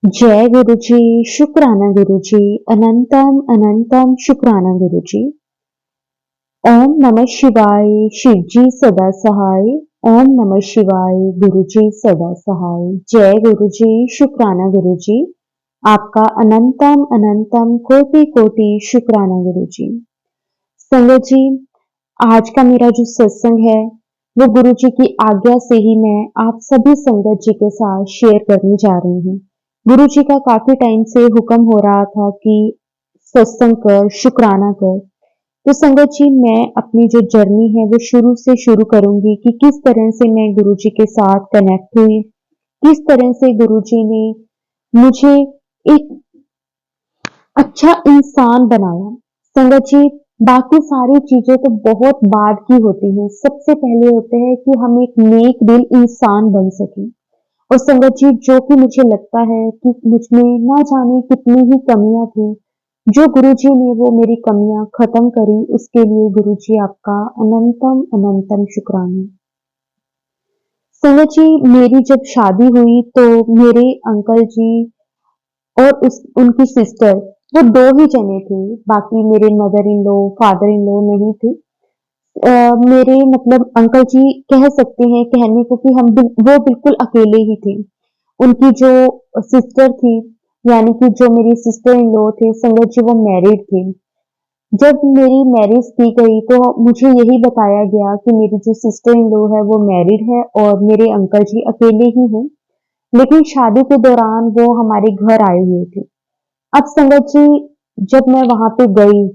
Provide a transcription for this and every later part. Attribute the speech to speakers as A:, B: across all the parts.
A: जय गुरु जी, शुक्राना गुरु जी, अनंतम अनंतम शुक्राना गुरु जी। ओम नमः शिवाय, शिव जी सदा सहाय। ओम नमः शिवाय, गुरु जी सदा सहाय। जय गुरु जी, शुक्राना गुरु जी। आपका अनंतम अनंतम कोटि कोटि शुक्राना गुरु जी। संगत जी, आज का मेरा जो सत्संग है वो गुरु जी की आज्ञा से ही मैं आप सभी संगत जी के साथ शेयर करने जा रही हूँ। गुरु जी का काफी टाइम से हुक्म हो रहा था कि सत्संग कर, शुक्राना कर। तो संगत जी, मैं अपनी जो जर्नी है वो शुरू से शुरू करूंगी कि किस तरह से मैं गुरु जी के साथ कनेक्ट हुई, किस तरह से गुरु जी ने मुझे एक अच्छा इंसान बनाया। संगत जी, बाकी सारी चीजें तो बहुत बाद की होती हैं। सबसे पहले होते हैं कि हम एक नेक दिल इंसान बन सकें। और संगत जी, जो कि मुझे लगता है कि मुझ में ना जाने कितनी ही कमियां थी, जो गुरुजी ने वो मेरी कमियां खत्म करी, उसके लिए गुरुजी आपका अनंतम अनंतम शुक्राना। संगत जी, मेरी जब शादी हुई तो मेरे अंकल जी और उनकी सिस्टर, वो दो ही जने थे। बाकी मेरे mother in law, father in law नहीं थे। मेरे मतलब अंकल जी कह सकते हैं कहने को कि वो बिल्कुल अकेले ही थे। उनकी जो सिस्टर थी, यानी कि जो मेरी सिस्टर इन लॉ थे, संगत जी वो मैरिड थे। जब मेरी मैरिज की गई तो मुझे यही बताया गया कि मेरी जो सिस्टर इन लॉ है वो मैरिड है और मेरे अंकल जी अकेले ही हैं। लेकिन शादी के दौरान वो हमारे घर आए हुए थे। अब संगत जी, जब मैं वहां पे गई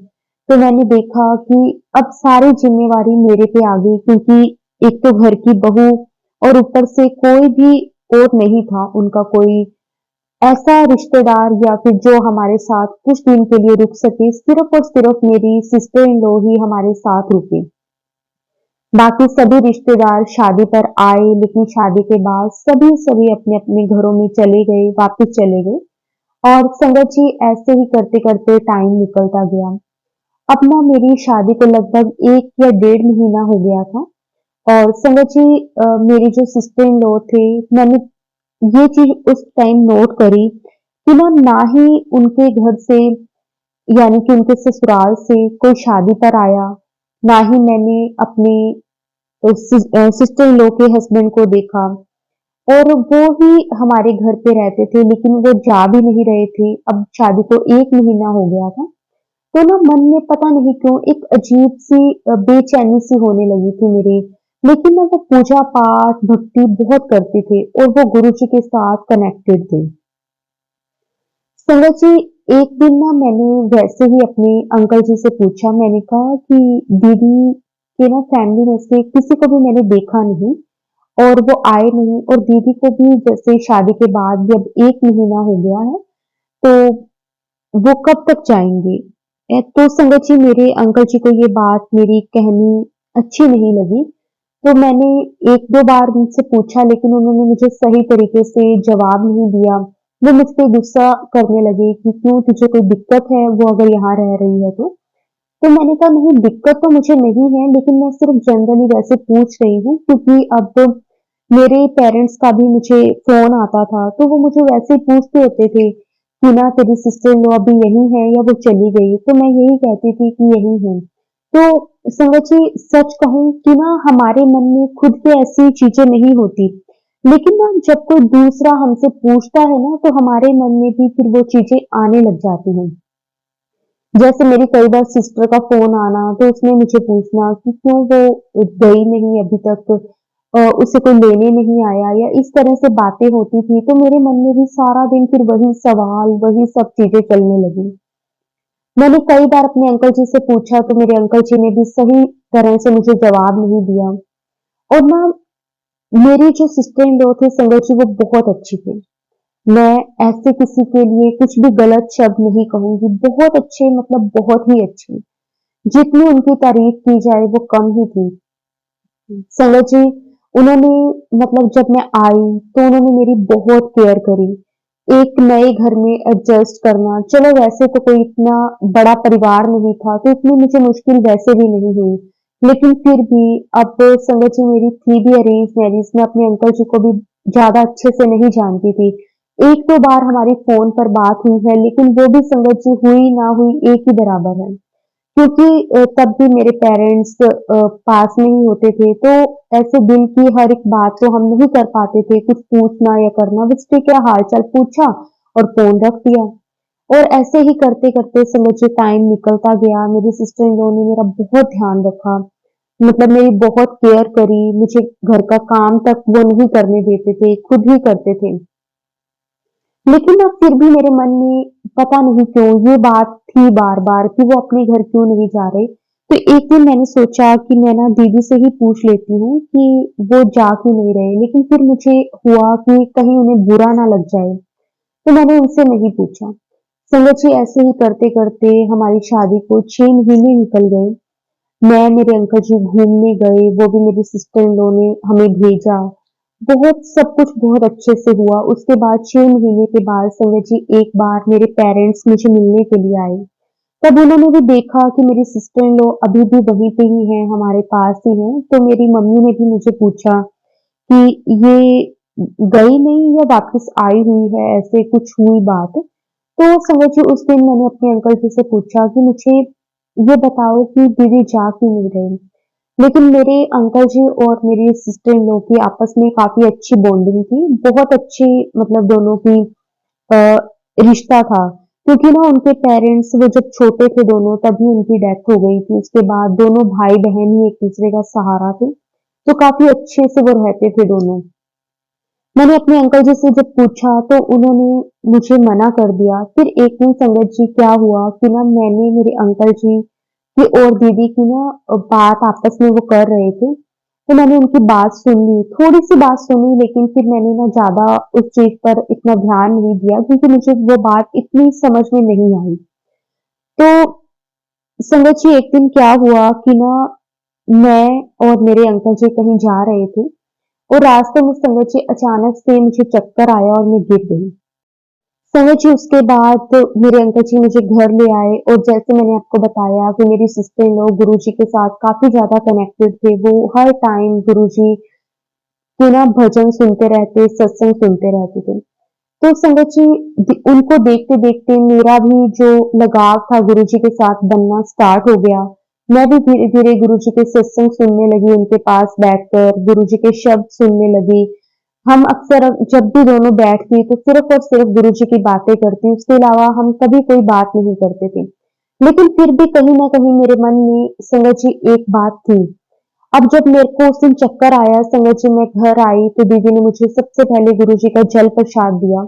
A: तो मैंने देखा कि अब सारी जिम्मेवारी मेरे पे आ गई, क्योंकि एक तो घर की बहू और ऊपर से कोई भी और नहीं था उनका कोई ऐसा रिश्तेदार या फिर जो हमारे साथ कुछ दिन के लिए रुक सके। सिर्फ और सिर्फ मेरी सिस्टर इन लॉ ही हमारे साथ रुके। बाकी सभी रिश्तेदार शादी पर आए, लेकिन शादी के बाद सभी सभी अपने अपने घरों में चले गए, वापस चले गए। और संगत जी, ऐसे ही करते करते टाइम निकलता गया। अब ना मेरी शादी को लगभग 1 या 1.5 महीना हो गया था। और संगत जी, मेरी जो सिस्टर इन लॉ थे, मैंने ये चीज उस टाइम नोट करी कि ना ही उनके घर से, यानी कि उनके ससुराल से कोई शादी पर आया, ना ही मैंने अपने सिस्टर इन लॉ के हस्बैंड को देखा। और वो ही हमारे घर पे रहते थे, लेकिन वो जा भी नहीं रहे थे। अब शादी को 1 महीना हो गया था। तो ना मन में पता नहीं क्यों एक अजीब सी बेचैनी सी होने लगी थी मेरे। लेकिन ना वो पूजा पाठ भक्ति बहुत करते थे और वो गुरु जी के साथ कनेक्टेड थे। संगत जी, एक दिन ना मैंने वैसे ही अपने अंकल जी से पूछा। मैंने कहा कि दीदी के ना फैमिली में से किसी को भी मैंने देखा नहीं और वो आए नहीं, और दीदी को भी जैसे शादी के बाद भी अब 1 महीना हो गया है, तो वो कब तक जाएंगे। तो संगत जी, मेरे अंकल जी को ये बात मेरी कहनी अच्छी नहीं लगी। तो मैंने 1-2 बार उनसे पूछा, लेकिन उन्होंने मुझे सही तरीके से जवाब नहीं दिया। वो मुझ पे गुस्सा करने लगे कि क्यों, तुझे कोई दिक्कत है वो अगर यहाँ रह रही है तो। तो मैंने कहा नहीं, दिक्कत तो मुझे नहीं है, लेकिन मैं सिर्फ जनरली वैसे पूछ रही हूँ, क्योंकि अब मेरे पेरेंट्स का भी मुझे फोन आता था, तो वो मुझे वैसे ही पूछते होते थे कि ना तेरी सिस्टर इन लॉ अभी यही है या वो चली गई। तो मैं यही कहती थी कि यही है। तो संगत जी, सच कहूं कि ना हमारे मन में खुद के ऐसी चीजें नहीं होती, लेकिन ना जब कोई दूसरा हमसे पूछता है ना तो हमारे मन में भी फिर वो चीजें आने लग जाती हैं। जैसे मेरी कई बार सिस्टर का फोन आना, तो उसने मुझे पूछना कि क्यों वो गई नहीं अभी तक, उसे कोई लेने नहीं आया, या इस तरह से बातें होती थी। तो मेरे मन में भी सारा दिन फिर वही सवाल, वही सब चीजें चलने लगी। मैंने कई बार अपने अंकल जी से पूछा, तो मेरे अंकल जी ने भी सही तरह से मुझे जवाब नहीं दिया। और ना मेरी जो सिस्टर इन लॉ थे संगत जी, वो बहुत अच्छी थी। मैं ऐसे किसी के लिए कुछ भी गलत शब्द नहीं कहूंगी। बहुत अच्छे, मतलब बहुत ही अच्छे। जितनी उनकी तारीफ की जाए वो कम ही थी। संगत जी, उन्होंने, मतलब जब मैं आई तो उन्होंने मेरी बहुत केयर करी। एक नए घर में एडजस्ट करना, चलो वैसे तो कोई इतना बड़ा परिवार नहीं था, तो इतनी मुझे मुश्किल वैसे भी नहीं हुई। लेकिन फिर भी अब संगत जी, मेरी थी भी अरेंज मैरिज, मैं अपने अंकल जी को भी ज्यादा अच्छे से नहीं जानती थी। एक दो बार हमारी फोन पर बात हुई है, लेकिन वो भी संगत जी हुई ना हुई एक ही बराबर है। क्योंकि तब भी मेरे पेरेंट्स पास में ही होते थे, तो ऐसे दिल की हर एक बात तो हम नहीं कर पाते थे, कुछ पूछना या करना, बस ठीक है हाल-चाल पूछा और फ़ोन रख दिया। और ऐसे ही करते-करते समझिए टाइम निकलता गया, मेरी सिस्टर इन लॉ ने मेरा बहुत ध्यान रखा, मतलब मेरी बहुत केयर करी, मुझे घर का काम तक वो नहीं करने देते थे, खुद ही करते थे। लेकिन ना फिर भी मेरे मन में पता नहीं क्यों ये बात थी बार-बार कि वो अपने घर क्यों नहीं जा रहे। तो एक दिन मैंने सोचा कि मैं ना दीदी से ही पूछ लेती हूँ कि वो जा क्यों नहीं रहे। लेकिन फिर मुझे हुआ कि कहीं उन्हें बुरा ना लग जाए, तो मैंने उनसे नहीं पूछा। संगत जी ऐसे ही करते-करते हमारी शादी को 6 महीने निकल गए। मैं मेरे अंकल जी घूमने गए, वो भी मेरी सिस्टर इन लॉ ने हमें भेजा। बहुत सब कुछ बहुत अच्छे से हुआ। उसके बाद 6 महीने के बाद संगत जी एक बार मेरे पेरेंट्स मुझे मिलने के लिए आए। तब उन्होंने भी देखा कि मेरी सिस्टर इन लॉ अभी भी वहीं पे ही हैं, हमारे पास ही हैं। तो मेरी मम्मी ने भी मुझे पूछा कि ये गई नहीं या वापस आई हुई है, ऐसे कुछ हुई बात। तो समझ लो उस दिन मैंने अपने अंकल जी से पूछा कि मुझे ये बताओ कि दीदी जा क्यों नहीं रही? लेकिन मेरे अंकल जी और मेरी सिस्टर इन लॉ की आपस में काफ़ी अच्छी बॉन्डिंग थी। बहुत अच्छी मतलब दोनों की अ, रिश्ता था। क्योंकि ना उनके पेरेंट्स वो जब छोटे थे दोनों तभी उनकी डेथ हो गई थी। उसके बाद दोनों भाई-बहन ही एक-दूसरे का सहारा थे। तो काफ़ी अच्छे से वो रहते थे दोनों। मैंने अपने अंकल जी से जब पूछा तो उन्होंने मुझे मना कर दिया। फिर एक दिन संगत जी क्या हुआ कि ना मैंने मेरे अंकल जी की और दीदी की ना बात आपस में वो कर रहे थे। तो मैंने उनकी बात सुन ली, थोड़ी-सी बात सुनी लेकिन फिर मैंने ना ज़्यादा उस चीज़ पर इतना ध्यान नहीं दिया क्योंकि मुझे वो बात इतनी समझ में नहीं आई। तो संगत जी एक दिन क्या हुआ कि ना मैं और मेरे अंकल जी कहीं जा रहे थे और रास्ते में संगत जी अचानक से मुझे चक्कर आया और मैं गिर गई। संगत जी उसके बाद मेरे अंकल जी मुझे घर ले आए और जैसे मैंने आपको बताया कि मेरी सिस्टर इन लॉ गुरुजी के साथ काफ़ी ज़्यादा कनेक्टेड थे। वो हर टाइम गुरुजी के ना भजन सुनते रहते, सत्संग सुनते रहते थे। तो संगत जी उनको देखते-देखते मेरा भी जो लगाव था गुरुजी के साथ बनना स्टार्ट हो गया। मैं भी धीरे-धीरे गुरुजी के सत्संग सुनने लगी, उनके पास बैठकर गुरुजी के शब्द सुनने लगी। हम अक्सर जब भी दोनों बैठती तो सिर्फ़ और सिर्फ़ गुरुजी की बातें करती, उसके अलावा हम कभी कोई बात नहीं करते थे। लेकिन फिर भी कहीं न कहीं मेरे मन में संगत जी एक बात थी। अब जब मेरे को उस दिन चक्कर आया संगत जी मैं घर आई तो दीदी ने मुझे सबसे पहले गुरुजी का जल प्रसाद दिया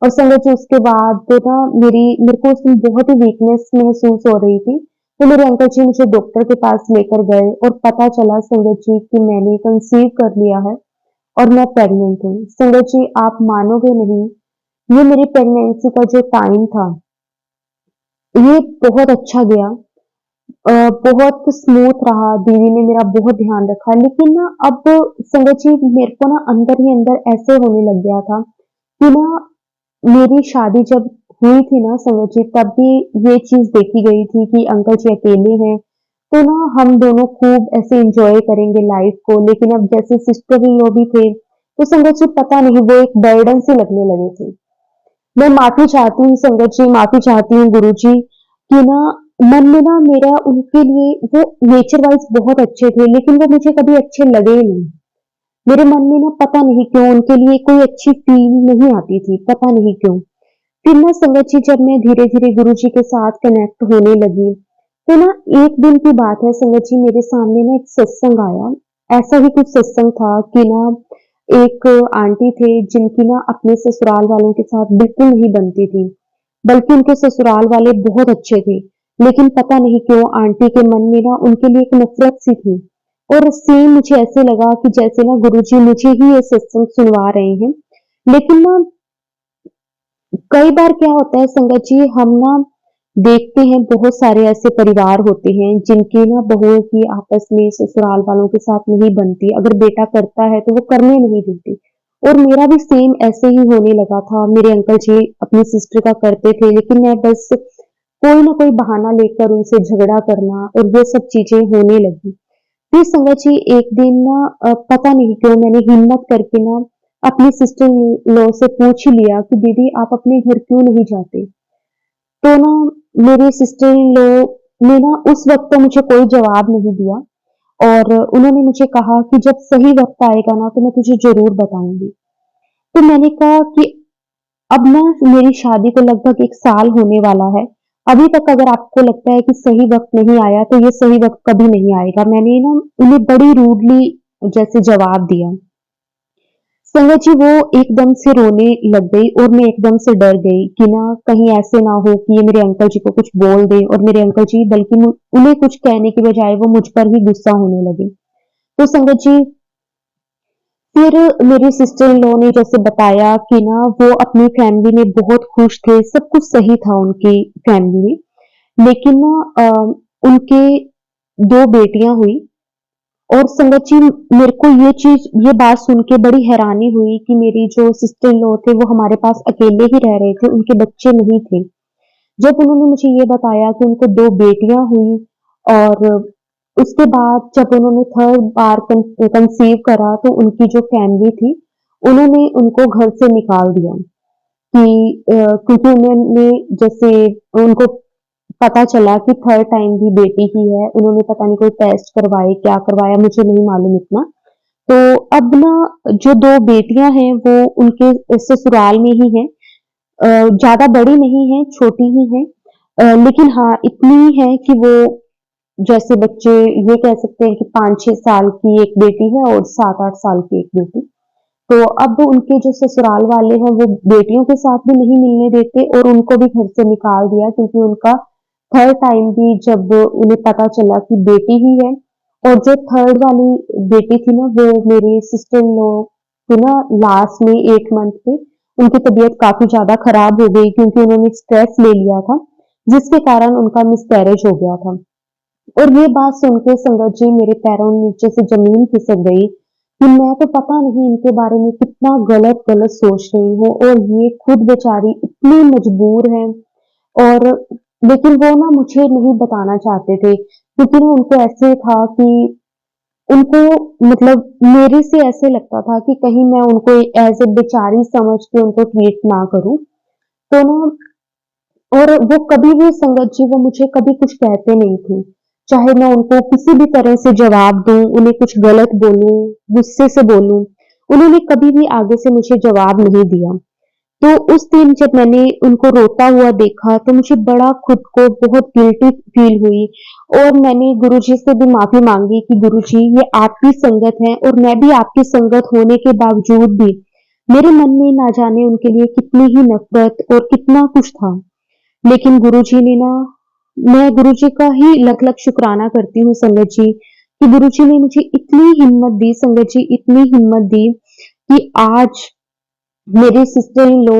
A: और संगत जी उसके बाद तो ना मेरे को उस दिन बहुत ही वीकनेस महसूस हो रही थी। तो मेरे अंकल जी मुझे डॉक्टर के पास लेकर गए और पता चला संगत जी कि मैंने कंसीव कर लिया है और मैं प्रेग्नेंट हूँ। संगत जी आप मानोगे नहीं, ये मेरी प्रेगनेंसी का जो टाइम था, ये बहुत अच्छा गया। बहुत स्मूथ रहा, दीदी ने मेरा बहुत ध्यान रखा। लेकिन ना अब संगत जी मेरे को ना अंदर ही अंदर ऐसे होने लग गया था कि ना मेरी शादी जब हुई थी ना संगत जी तब भी ये चीज़ देखी गई थी कि अंकल जी अकेले हैं, तो ना हम दोनों खूब ऐसे एन्जॉय करेंगे लाइफ़ को। लेकिन अब जैसे सिस्टर इन लॉ भी थे, तो संगत जी पता नहीं वो एक बर्डन सी लगने लगे थे। मैं माफ़ी चाहती हूँ संगत जी, माफ़ी चाहती हूँ गुरुजी कि ना मन में ना मेरा उनके लिए वो नेचर वाइज़ बहुत अच्छे थे, लेकिन वो मुझे कभी अच्छे लगे ही नहीं। मेरे मन में ना पता नहीं क्यों उनके लिए कोई अच्छी फ़ीलिंग नहीं आती थी, पता नहीं क्यों। फिर ना संगत जी जब मैं धीरे-धीरे गुरुजी के साथ कनेक्ट होने लगी, तो ना एक दिन की बात है संगत जी मेरे सामने ना एक सत्संग आया। ऐसा ही कुछ सत्संग था कि ना एक आंटी थे जिनकी ना अपने ससुराल वालों के साथ बिल्कुल नहीं बनती थी, बल्कि उनके ससुराल वाले बहुत अच्छे थे। लेकिन पता नहीं क्यों आंटी के मन में ना उनके लिए एक नफ़रत सी थी और सेम मुझे ऐसे लगा कि जैसे ना गुरुजी मुझे ही ये सत्संग सुनवा रहे हैं। लेकिन ना कई बार क्या होता है संगत जी हम ना देखते हैं बहुत सारे ऐसे परिवार होते हैं जिनकी ना बहुओं की आपस में ससुराल वालों के साथ नहीं बनती। अगर बेटा करता है तो वो करने नहीं देते और मेरा भी सेम ऐसे ही होने लगा था। मेरे अंकल जी अपनी सिस्टर का करते थे लेकिन मैं बस कोई ना कोई बहाना लेकर उनसे झगड़ा करना और वो सब चीजें होने लगी। फिर संगत जी एक दिन ना पता नहीं क्यों मैंने हिम्मत करके ना अपनी सिस्टर लॉ से पूछ ही लिया कि दीदी आप अपने घर क्यों नहीं जाते? तो ना मेरी सिस्टर इन लॉ ने ना उस वक़्त तो मुझे कोई जवाब नहीं दिया और उन्होंने मुझे कहा कि जब सही वक़्त आएगा ना तो मैं तुझे ज़रूर बताऊँगी। तो मैंने कहा कि अब ना मेरी शादी को लगभग 1 साल होने वाला है। अभी तक अगर आपको लगता है कि सही वक़्त नहीं आया तो ये सही वक़्त कभी नहीं आएगा। मैंने ना उन्हें बड़ी रूडली जैसे जवाब दिया। संगत जी वो एकदम से रोने लग गई और मैं एकदम से डर गई कि ना कहीं ऐसे ना हो कि ये मेरे अंकल जी को कुछ बोल दें और मेरे अंकल जी बल्कि उन्हें कुछ कहने की बजाय वो मुझ पर ही गुस्सा होने लगे। तो संगत जी फिर मेरी सिस्टर इन लॉ ने जैसे बताया कि ना वो अपनी फैमिली में बहुत खुश थे, सब कुछ सही था उनकी फैमिली में। लेकिन ना उनके 2 बेटियाँ हुई और संगत जी मेरे को ये बात सुन के बड़ी हैरानी हुई कि मेरी जो सिस्टर इन लॉ थे वो हमारे पास अकेले ही रह रहे थे, उनके बच्चे नहीं थे। जब उन्होंने मुझे ये बताया कि उनको 2 बेटियाँ हुई और उसके बाद जब उन्होंने थर्ड बार कंसीव करा तो उनकी जो फैमिली थी, उन्होंने उनको घर से निकाल दिया कि क्योंकि उन्होंने जैसे उनको पता चला कि थर्ड टाइम भी बेटी ही है, उन्होंने पता नहीं कोई टेस्ट करवाए, क्या करवाया मुझे नहीं मालूम इतना। तो अब ना जो 2 बेटियाँ हैं वो उनके ससुराल में ही हैं। ज़्यादा बड़ी नहीं है, छोटी ही है। लेकिन हाँ, इतनी है कि वो जैसे बच्चे ये कह सकते हैं कि 5-6 साल की एक बेटी है और 7-8 साल की एक बेटी। तो अब उनके जो ससुराल वाले हैं वो बेटियों के साथ भी नहीं मिलने देते और उनको भी घर से निकाल दिया क्योंकि उनका थर्ड टाइम भी जब उन्हें पता चला कि बेटी ही है और जो थर्ड वाली बेटी थी ना वो मेरी सिस्टर इन लॉ की ना लास्ट में 8 मंथ पे उनकी तबीयत काफ़ी ज़्यादा खराब हो गई क्योंकि उन्होंने स्ट्रेस ले लिया था, जिसके कारण उनका मिसकैरेज हो गया था। और ये बात सुन के संगत जी मेरे पैरों नीचे से ज़मीन खिसक गई कि मैं तो पता नहीं इनके बारे में कितना गलत-गलत सोच रही हूँ और ये खुद बेचारी इतनी मजबूर हैं और लेकिन वो ना मुझे नहीं बताना चाहते थे क्योंकि ना उनको ऐसे था कि उनको मतलब मेरे से ऐसे लगता था कि कहीं मैं उनको एज़ अ बेचारी समझ के उनको ट्रीट ना करूँ। तो ना और वो कभी भी संगत जी वो मुझे कभी कुछ कहते नहीं थे। चाहे मैं उनको किसी भी तरह से जवाब दूँ, उन्हें कुछ गलत बोलूँ, गुस्से से बोलूँ, उन्होंने कभी भी आगे से मुझे जवाब नहीं दिया। तो उस दिन जब मैंने उनको रोता हुआ देखा तो मुझे बड़ा खुद को बहुत गिल्टी फ़ील हुई और मैंने गुरुजी से भी माफ़ी माँगी कि गुरुजी ये आपकी संगत है और मैं भी आपकी संगत होने के बावजूद भी मेरे मन में ना जाने उनके लिए कितनी ही नफ़रत और कितना कुछ था। लेकिन गुरुजी ने ना मैं गुरुजी का ही लख-लख शुक्राना करती हूँ संगत जी, कि गुरुजी ने मुझे इतनी हिम्मत दी संगत जी, इतनी हिम्मत दी कि आज मेरी सिस्टर इन लॉ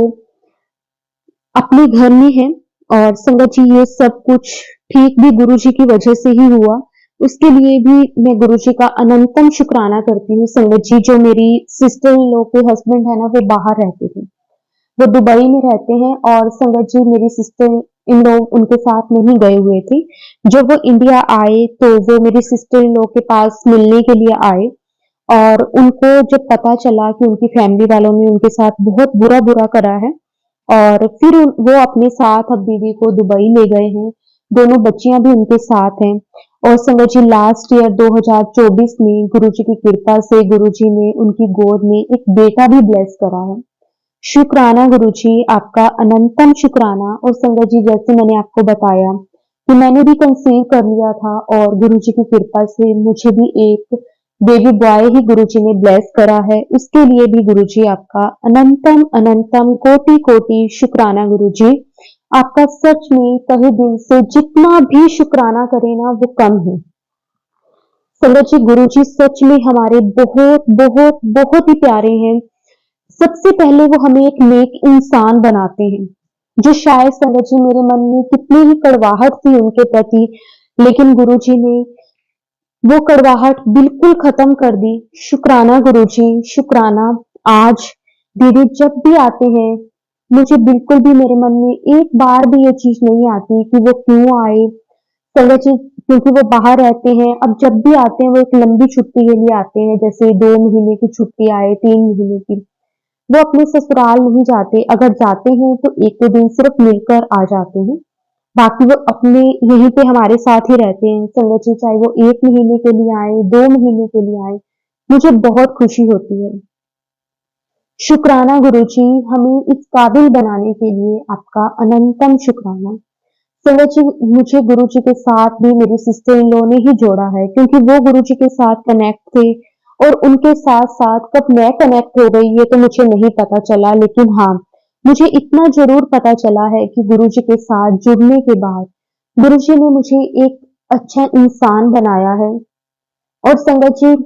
A: अपने घर में हैं और संगत जी ये सब कुछ ठीक भी गुरुजी की वजह से ही हुआ। उसके लिए भी मैं गुरुजी का अनंतम शुक्राना करती हूँ संगत जी, जो मेरी सिस्टर इन लॉ के हस्बैंड है ना वो बाहर रहते थे। वो दुबई में रहते हैं और संगत जी मेरी सिस्टर इन लॉ उनके साथ नहीं गए हुए थे। जब वो इंडिया आए तो वो मेरी सिस्टर इन लॉ के पास मिलने के लिए आए और उनको जब पता चला कि उनकी फैमिली वालों ने उनके साथ बहुत बुरा-बुरा करा है और फिर वो अपने साथ अब दीदी को दुबई ले गए हैं। दोनों बच्चियाँ भी उनके साथ हैं और संगत जी लास्ट ईयर 2024 में गुरुजी की कृपा से गुरुजी ने उनकी गोद में एक बेटा भी ब्लेस करा है। शुक्राना गुरुजी, आपका अनंतम शुक्राना और संगत जी जैसे मैंने आपको बताया कि मैंने भी कंसीव कर लिया था और गुरुजी की कृपा से मुझे भी एक बेबी बॉय ही गुरुजी ने ब्लेस करा है। उसके लिए भी गुरुजी आपका अनंतम अनंतम कोटि-कोटि शुक्राना गुरुजी। आपका सच में तहे दिल से जितना भी शुक्राना करें ना वो कम है। संगत जी गुरुजी सच में हमारे बहुत, बहुत, बहुत ही प्यारे हैं। सबसे पहले वो हमें एक नेक इंसान बनाते हैं, जो शायद संगत जी मेरे मन में कितनी ही कड़वाहट थी उनके प्रति, लेकिन गुरुजी ने वो कड़वाहट बिल्कुल खत्म कर दी। शुक्राना गुरुजी, शुक्राना। आज दीदी जब भी आते हैं, मुझे बिल्कुल भी मेरे मन में एक बार भी ये चीज़ नहीं आती कि वो क्यों आए। संगत जी क्योंकि वो बाहर रहते हैं, अब जब भी आते हैं वो एक लंबी छुट्टी के लिए आते हैं, जैसे 2 महीने की छुट्टी आए, 3 महीने की। वो अपने ससुराल नहीं जाते, अगर जाते हैं तो 1-2 दिन सिर्फ मिलकर आ जाते हैं। बाकी वो अपने यहीं पे हमारे साथ ही रहते हैं। संगत जी, चाहे वो 1 महीने के लिए आए, 2 महीने के लिए आए, मुझे बहुत खुशी होती है। शुक्राना गुरुजी, हमें इस काबिल बनाने के लिए आपका अनंतम शुक्राना। संगत जी, मुझे गुरुजी के साथ भी मेरी सिस्टर इन लॉ ने ही जोड़ा है, क्योंकि वो गुरुजी के साथ कनेक्ट थे और उनके साथ-साथ कब मैं कनेक्ट हो गई ये तो मुझे नहीं पता चला, लेकिन हाँ, मुझे इतना ज़रूर पता चला है कि गुरुजी के साथ जुड़ने के बाद गुरुजी ने मुझे एक अच्छा इंसान बनाया है। और संगत जी,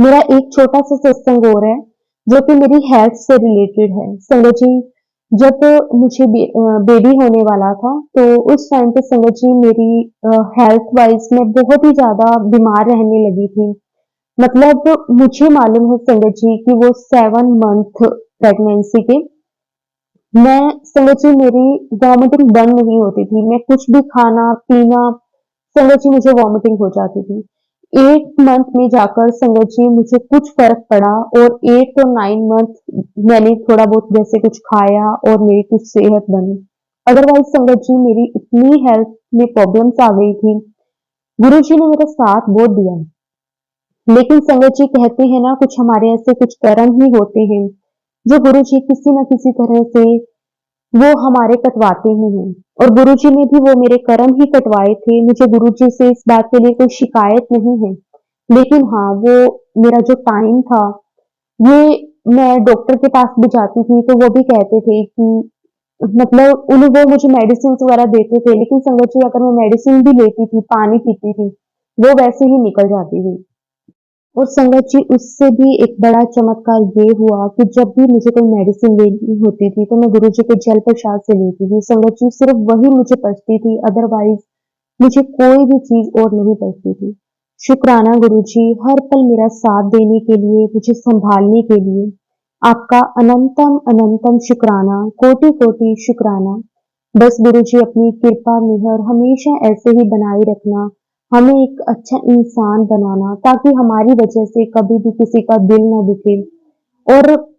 A: मेरा एक छोटा-सा सत्संग और है, जो कि मेरी हेल्थ से रिलेटेड है। संगत जी, जब मुझे बेबी होने वाला था, तो उस टाइम पे संगत जी मेरी हेल्थ वाइज़ मैं बहुत ही ज़्यादा बीमार रहने लगी थी। मतलब मुझे मालूम है संगत जी कि वो 7 मंथ प्रेगनेंसी के मैं संगत जी मेरी वॉमिटिंग बंद नहीं होती थी। मैं कुछ भी खाना-पीना संगत जी मुझे वॉमिटिंग हो जाती थी। 8 मंथ में जाकर संगत जी मुझे कुछ फ़र्क पड़ा और 8 और 9 मंथ मैंने थोड़ा बहुत जैसे कुछ खाया और मेरी कुछ सेहत बनी। अदरवाइज़ संगत जी मेरी इतनी हेल्थ में प्रॉब्लम्स आ गई थी। गुरुजी ने मेरा साथ बहुत दिया। लेकिन संगत जी कहते हैं ना, कुछ हमारे ऐसे कुछ कर्म ही होते हैं, जो गुरुजी किसी न किसी तरह से वो हमारे कटवाते ही हैं। और गुरुजी ने भी वो मेरे कर्म ही कटवाए थे। मुझे गुरुजी से इस बात के लिए कोई शिकायत नहीं है। लेकिन हाँ, वो मेरा जो टाइम था, ये मैं डॉक्टर के पास भी जाती थी तो वो भी कहते थे कि मतलब उन्हें वो मुझे मेडिसिन्स वगैरह देते थे, लेकिन संगत जी अगर मैं मेडिसिन भी लेती थी, पानी पीती थी, वो वैसे ही निकल जाती थी। और संगत जी, उससे भी एक बड़ा चमत्कार ये हुआ कि जब भी मुझे कोई मेडिसिन लेनी होती थी, तो मैं गुरुजी के जल प्रसाद से लेती थी। संगत जी, सिर्फ वही मुझे पचती थी, अदरवाइज़ मुझे कोई भी चीज़ और नहीं पचती थी। शुक्राना गुरुजी, हर पल मेरा साथ देने के लिए, मुझे सँभालने के लिए, आपका अनंतम अनंतम शुक्राना, कोटि-कोटि शुक्राना। बस गुरुजी अपनी कृपा मेहर हमेशा ऐसे ही बनाए रखना, हमें एक अच्छा इंसान बनाना, ताकि हमारी वजह से कभी भी किसी का दिल ना दुखे। और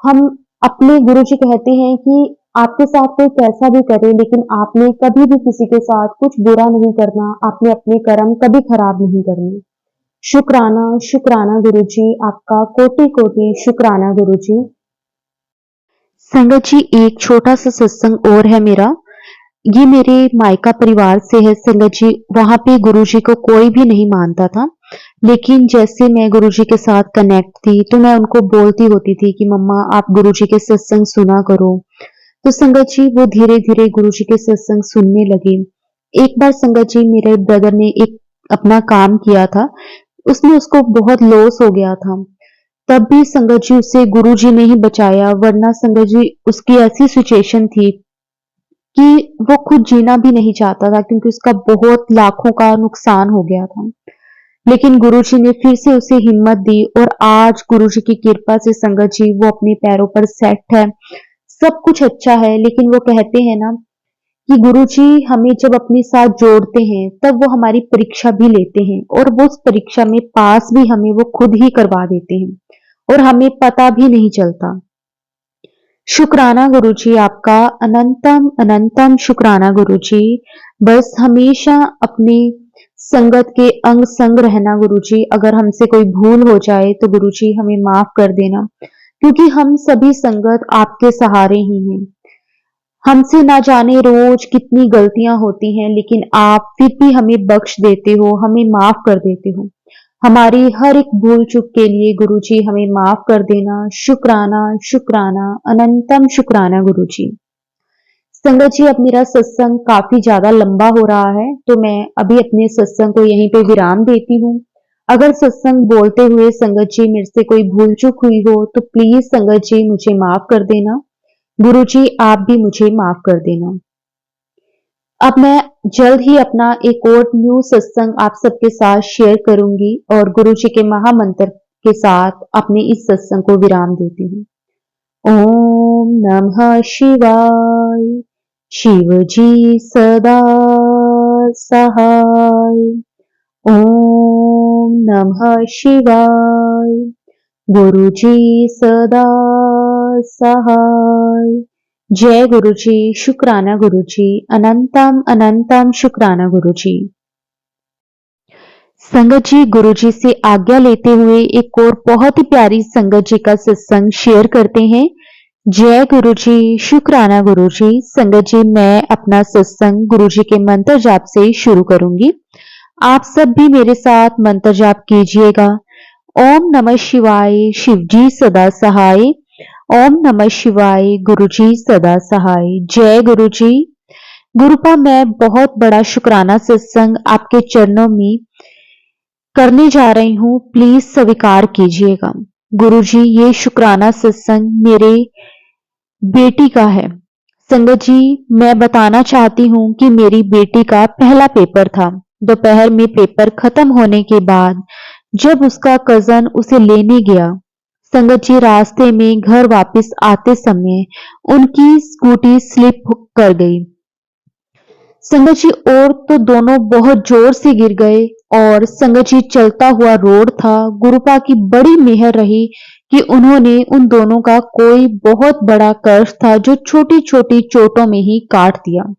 A: हम अपने गुरुजी कहते हैं कि आपके साथ कोई कैसा भी करे, लेकिन आपने कभी भी किसी के साथ कुछ बुरा नहीं करना, आपने अपने कर्म कभी खराब नहीं करने। शुक्राना, शुक्राना गुरुजी, आपका कोटि-कोटि शुक्राना गुरुजी। संगत जी, एक छोटा-सा सत्संग और है मेरा। ये मेरे मायका परिवार से है संगत जी। वहाँ पे गुरुजी को कोई भी नहीं मानता था। लेकिन जैसे मैं गुरुजी के साथ कनेक्ट थी, तो मैं उनको बोलती होती थी कि मम्मा आप गुरुजी के सत्संग सुना करो। तो संगत जी वो धीरे-धीरे गुरुजी के सत्संग सुनने लगे। एक बार संगत जी मेरे ब्रदर ने एक अपना काम किया था, उसमें उसको बहुत लॉस हो गया था। तब भी संगत जी उसे गुरुजी ने ही बचाया, वरना संगत जी उसकी ऐसी सिचुएशन थी कि वो खुद जीना भी नहीं चाहता था, क्योंकि उसका बहुत लाखों का नुकसान हो गया था। लेकिन गुरुजी ने फिर से उसे हिम्मत दी और आज गुरुजी की कृपा से संगत जी वो अपने पैरों पर सेट है। सब कुछ अच्छा है, लेकिन वो कहते हैं ना कि गुरुजी हमें जब अपने साथ जोड़ते हैं, तब वो हमारी परीक्षा भी लेते हैं और वो उस परीक्षा में पास भी हमें वो खुद ही करवा देते हैं और हमें पता भी नहीं चलता। शुक्राना गुरुजी, आपका अनंतम अनंतम शुक्राना गुरुजी। बस हमेशा अपनी संगत के अंग संग रहना गुरुजी। अगर हमसे कोई भूल हो जाए तो गुरुजी हमें माफ कर देना, क्योंकि हम सभी संगत आपके सहारे ही हैं। हमसे ना जाने रोज कितनी गलतियां होती हैं, लेकिन आप फिर भी हमें बख्श देते हो, हमें माफ कर देते हो। हमारी हर एक भूल चूक के लिए गुरुजी हमें माफ कर देना। शुक्राना, शुक्राना, अनंतम शुक्राना गुरुजी। संगत जी, अब मेरा सत्संग काफी ज्यादा लंबा हो रहा है, तो मैं अभी अपने सत्संग को यहीं पे विराम देती हूँ। अगर सत्संग बोलते हुए संगत जी मेरे से कोई भूल चूक हुई हो, तो प्लीज संगत जी मुझे माफ कर देना। गुरुजी आप भी मुझे माफ कर देना। अब मैं जल्द ही अपना एक और न्यू सत्संग आप सबके साथ शेयर करूंगी और गुरुजी के महामंत्र के साथ अपने इस सत्संग को विराम देती हूँ। ओम नमः शिवाय। शिव जी सदा सहाय। ओम नमः शिवाय। गुरु जी सदा सहाय। जय गुरु जी, शुक्राना गुरु जी, अनंतम अनंतम शुक्राना गुरु जी। संगत जी, गुरु जी से आज्ञा लेते हुए एक और बहुत ही प्यारी संगत जी का सत्संग शेयर करते हैं। जय गुरु जी, शुक्राना गुरु जी। संगत जी, मैं अपना सत्संग गुरु जी के मंत्र जाप से शुरू करूंगी। आप सब भी मेरे साथ मंत्र जाप कीजिएगा। ओम नमः शिवाय, शिव जी सदा सहाय। ओम नमः शिवाय, गुरु जी सदा सहाय। जय गुरु जी। गुरुपा, मैं बहुत बड़ा शुक्राना सत्संग आपके चरणों में करने जा रही हूँ, प्लीज स्वीकार कीजिएगा। गुरु जी, ये शुक्राना सत्संग मेरे बेटी का है। संगत जी, मैं बताना चाहती हूँ कि मेरी बेटी का पहला पेपर था। दोपहर में पेपर खत्म होने के बाद जब उसका कजन उसे लेने गया, संगत जी, रास्ते में घर वापस आते समय उनकी स्कूटी स्लिप कर गई। संगत जी, और तो दोनों बहुत जोर से गिर गए और संगत जी, चलता हुआ रोड था। गुरुपा की बड़ी मेहर रही कि उन्होंने उन दोनों का कोई बहुत बड़ा कर्ज था जो छोटी छोटी चोटों में ही काट दिया।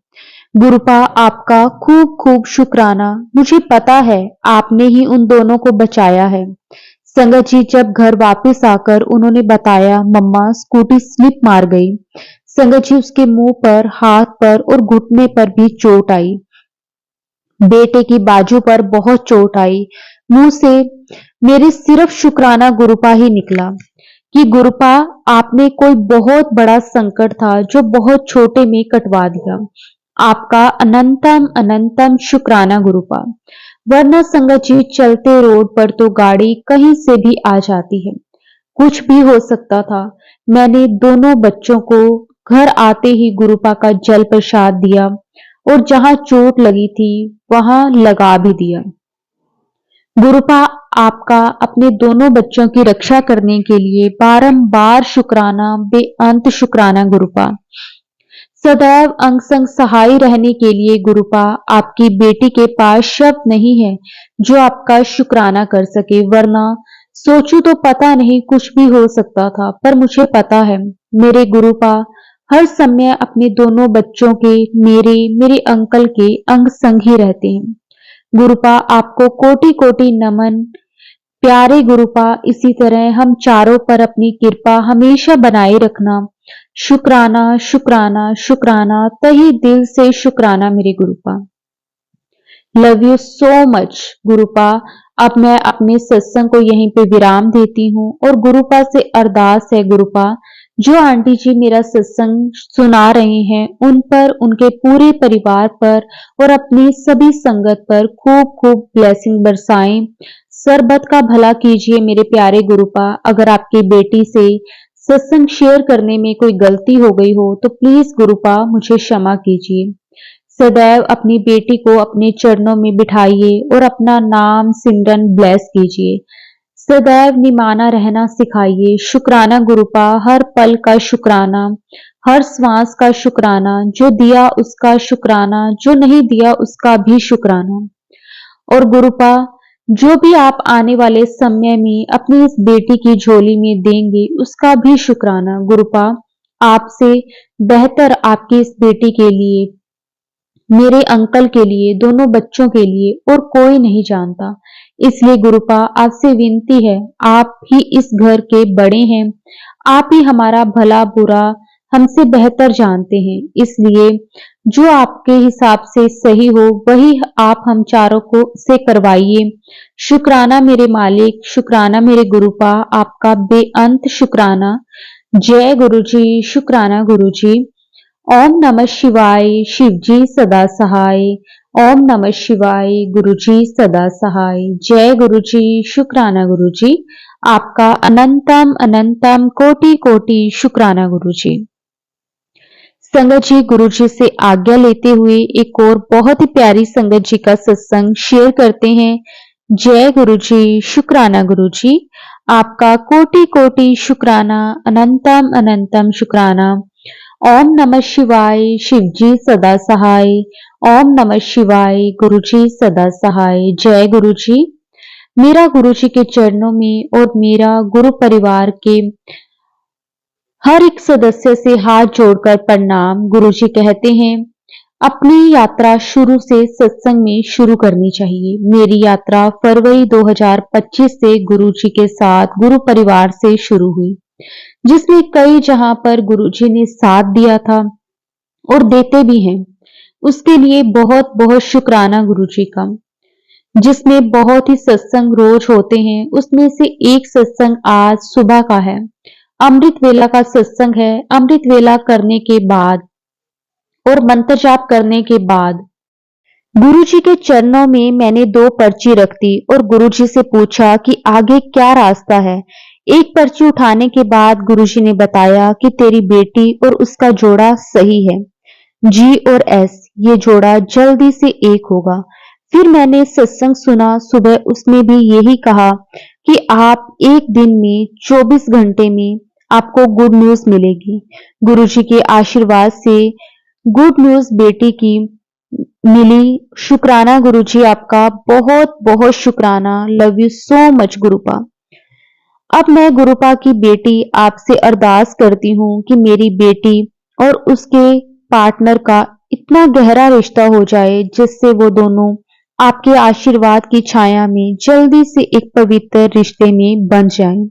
A: गुरुपा, आपका खूब खूब शुक्राना। मुझे पता है आपने ही उन दोनों को बचाया है। संगत जी, जब घर वापस आकर उन्होंने बताया मम्मा स्कूटी स्लिप मार गई। संगत जी, उसके मुंह पर, हाथ पर और घुटने पर भी चोट आई। बेटे की बाजू पर बहुत चोट आई। मुंह से मेरे सिर्फ शुक्राना गुरुपा ही निकला कि गुरुपा, आपने कोई बहुत बड़ा संकट था जो बहुत छोटे में कटवा दिया। आपका अनंतम अनंतम शुक्राना गुरुपा। वरना संगत जी, चलते रोड पर तो गाड़ी कहीं से भी आ जाती है, कुछ भी हो सकता था। मैंने दोनों बच्चों को घर आते ही गुरुपा का जल प्रसाद दिया और जहां चोट लगी थी वहां लगा भी दिया। गुरुपा, आपका अपने दोनों बच्चों की रक्षा करने के लिए बारंबार शुक्राना, बेअंत शुक्राना गुरुपा। सदैव अंग संग सहाय रहने के लिए गुरुपा, आपकी बेटी के पास शब्द नहीं है जो आपका शुक्राना कर सके। वरना सोचूं तो पता नहीं, कुछ भी हो सकता था। पर मुझे पता है मेरे गुरुपा हर समय अपने दोनों बच्चों के, मेरे अंकल के अंग संग ही रहते हैं। गुरुपा, आपको कोटि कोटि नमन। प्यारे गुरुपा, इसी तरह हम चारों पर अपनी कृपा हमेशा बनाए रखना। शुक्राना शुक्राना शुक्राना, तहे दिल से शुक्राना मेरे गुरुपा। Love you so much गुरुपा। अब मैं अपने सत्संग को यहीं पे विराम देती हूँ और गुरुपा से अरदास है गुरुपा, जो आंटी जी मेरा सत्संग सुना रहे हैं उन पर, उनके पूरे परिवार पर और अपनी सभी संगत पर खूब खूब ब्लेसिंग बरसाएं। सरबत का भला कीजिए मेरे प्यारे गुरुपा। अगर आपकी बेटी से सत्संग शेयर करने में कोई गलती हो गई हो तो प्लीज गुरुपा मुझे क्षमा कीजिए। सदैव अपनी बेटी को अपने चरणों में बिठाइए और अपना नाम सिमरन ब्लेस कीजिए। सदैव निमाना रहना सिखाइए। शुक्राना गुरुपा, हर पल का शुक्राना, हर श्वास का शुक्राना, जो दिया उसका शुक्राना, जो नहीं दिया उसका भी शुक्राना। और गुरुपा, जो भी आप आने वाले समय में अपनी इस बेटी की झोली में देंगे उसका भी शुक्राना। गुरुपा, आपसे बेहतर आपकी इस बेटी के लिए, मेरे अंकल के लिए, दोनों बच्चों के लिए और कोई नहीं जानता। इसलिए गुरुपा, आपसे विनती है, आप ही इस घर के बड़े हैं, आप ही हमारा भला बुरा हमसे बेहतर जानते हैं। इसलिए जो आपके हिसाब से सही हो वही आप हम चारों को से करवाइए। शुक्राना मेरे मालिक, शुक्राना मेरे गुरुपा, आपका बेअंत शुक्राना। जय गुरु जी, शुक्राना गुरु जी। ओम नमः शिवाय, शिव जी सदा सहाय। ओम नमः शिवाय, गुरु जी सदा सहाय। जय गुरु जी, शुक्राना गुरु जी। आपका अनंतम अनंतम कोटि कोटि शुक्राना गुरु जी। संगत जी, गुरु जी से आज्ञा लेते हुए एक और बहुत ही प्यारी संगत जी का सत्संग शेयर करते हैं। जय गुरु जी, शुक्राना गुरु जी। आपका कोटि कोटि शुक्राना, अनंतम अनंतम शुक्राना। ओम नमः शिवाय, शिव जी सदा सहाय। ओम नमः शिवाय, गुरु जी सदा सहाय। जय गुरु जी। मेरा गुरु जी के चरणों में और मेरा गुरु परिवार के हर एक सदस्य से हाथ जोड़कर प्रणाम। गुरुजी कहते हैं, अपनी यात्रा शुरू से सत्संग में शुरू करनी चाहिए। मेरी यात्रा फरवरी 2025 से गुरुजी के साथ गुरु परिवार से शुरू हुई, जिसमें कई जहां पर गुरुजी ने साथ दिया था और देते भी हैं। उसके लिए बहुत बहुत शुक्राना गुरुजी का। जिसमें बहुत ही सत्संग रोज होते हैं, उसमें से एक सत्संग आज सुबह का है। अमृत वेला का सत्संग है। अमृत वेला करने के बाद और मंत्र जाप करने के बाद गुरुजी के चरणों में मैंने 2 पर्ची रख दी और गुरुजी से पूछा कि आगे क्या रास्ता है। एक पर्ची उठाने के बाद गुरुजी ने बताया कि तेरी बेटी और उसका जोड़ा सही है। जी और एस, ये जोड़ा जल्दी से एक होगा। फिर मैंने सत्संग सुना। सुबह उसने भी यही कहा कि आप एक दिन में 24 घंटे में आपको गुड न्यूज मिलेगी। गुरुजी के आशीर्वाद से गुड न्यूज बेटी की मिली। शुक्राना गुरुजी आपका, बहुत बहुत शुक्राना। Love you so much गुरुपा। अब मैं गुरुपा की बेटी आपसे अरदास करती हूँ कि मेरी बेटी और उसके पार्टनर का इतना गहरा रिश्ता हो जाए जिससे वो दोनों आपके आशीर्वाद की छाया में जल्दी से एक पवित्र रिश्ते में बन जाएं।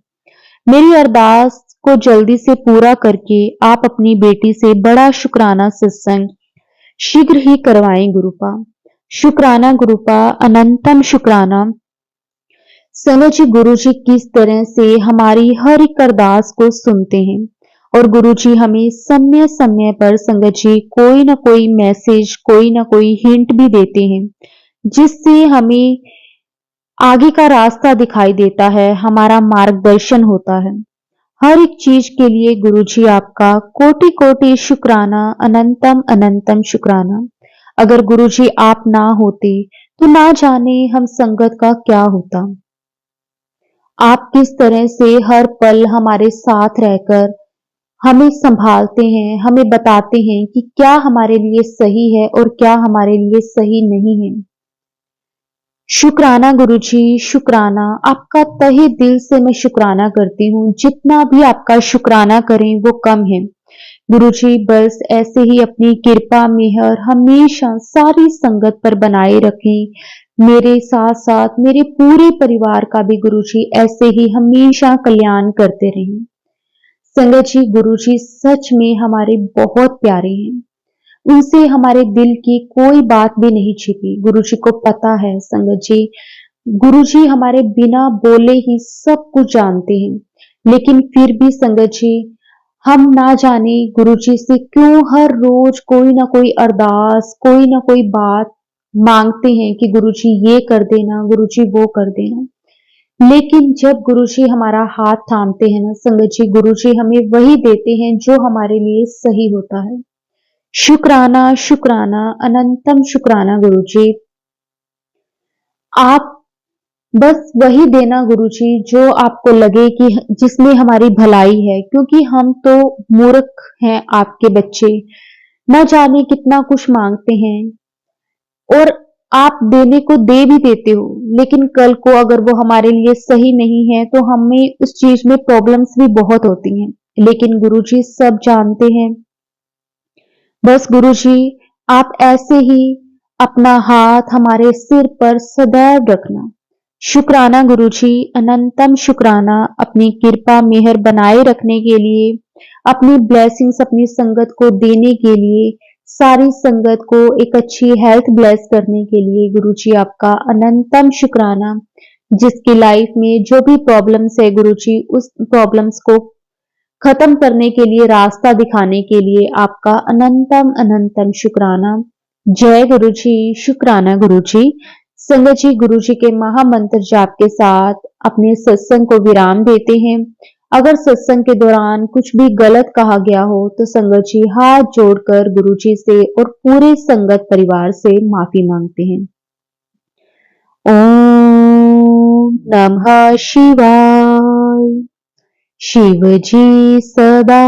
A: मेरी अरदास को जल्दी से पूरा करके आप अपनी बेटी से बड़ा शुक्राना सत्संग शीघ्र ही करवाएं गुरुपा। शुक्राना गुरुपा, अनंतम शुक्राना। संगत जी, गुरुजी किस तरह से हमारी हर एक अरदास को सुनते हैं और गुरुजी हमें समय समय पर संगत जी कोई ना कोई मैसेज, कोई ना कोई हिंट भी देते हैं, जिससे हमें आगे का रास्ता दिखाई देता है, हमारा मार्गदर्शन होता है। हर एक चीज के लिए गुरुजी आपका कोटि कोटि शुक्राना, अनंतम अनंतम शुक्राना। अगर गुरुजी आप ना होते तो ना जाने हम संगत का क्या होता। आप किस तरह से हर पल हमारे साथ रहकर हमें संभालते हैं, हमें बताते हैं कि क्या हमारे लिए सही है और क्या हमारे लिए सही नहीं है। शुक्राना गुरुजी, शुक्राना। आपका तहे दिल से मैं शुक्राना करती हूँ। जितना भी आपका शुक्राना करें वो कम है। गुरुजी बस ऐसे ही अपनी कृपा मेहर हमेशा सारी संगत पर बनाए रखें। मेरे साथ साथ मेरे पूरे परिवार का भी गुरुजी ऐसे ही हमेशा कल्याण करते रहें। संगत जी, गुरुजी सच में हमारे बहुत प्यारे हैं। उनसे हमारे दिल की कोई बात भी नहीं छिपी। गुरुजी को पता है संगत जी, गुरुजी हमारे बिना बोले ही सब कुछ जानते हैं। लेकिन फिर भी संगत जी, हम ना जाने गुरुजी से क्यों हर रोज कोई ना कोई अरदास, कोई ना कोई बात मांगते हैं कि गुरुजी ये कर देना, गुरुजी वो कर देना। लेकिन जब गुरुजी हमारा हाथ थामते हैं ना संगत जी, गुरुजी हमें वही देते हैं जो हमारे लिए सही होता है। शुक्राना शुक्राना, अनंतम शुक्राना गुरुजी। आप बस वही देना गुरुजी जो आपको लगे कि जिसमें हमारी भलाई है, क्योंकि हम तो मूर्ख हैं आपके बच्चे, न जाने कितना कुछ मांगते हैं और आप देने को दे भी देते हो, लेकिन कल को अगर वो हमारे लिए सही नहीं है तो हमें उस चीज में प्रॉब्लम्स भी बहुत होती हैं। लेकिन गुरुजी सब जानते हैं। बस गुरुजी आप ऐसे ही अपना हाथ हमारे सिर पर सदैव रखना। शुक्राना गुरुजी, अनंतम शुक्राना अपनी कृपा मेहर बनाए रखने के लिए, अपनी ब्लेसिंग्स अपनी संगत को देने के लिए, सारी संगत को एक अच्छी हेल्थ ब्लेस करने के लिए गुरुजी आपका अनंतम शुक्राना। जिसकी लाइफ में जो भी प्रॉब्लम्स है गुरुजी, उस प्रॉब्लम्स को खत्म करने के लिए, रास्ता दिखाने के लिए आपका अनंतम अनंतम शुक्राना। जय गुरु जी, शुक्राना गुरु जी। संगत जी, गुरु जी के महामंत्र जाप के साथ अपने सत्संग को विराम देते हैं। अगर सत्संग के दौरान कुछ भी गलत कहा गया हो तो संगत जी हाथ जोड़कर गुरु जी से और पूरे संगत परिवार से माफी मांगते हैं। ओम नमः शिवाय। शिव जी सदा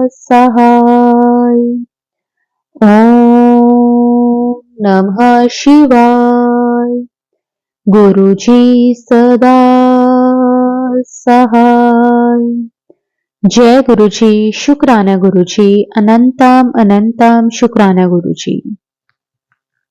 A: सहाय। ओम नमः शिवाय। गुरु जी सदा सहाय। जय गुरु जी, शुक्राना गुरु जी, अनंतम अनंतम शुक्राना गुरु जी।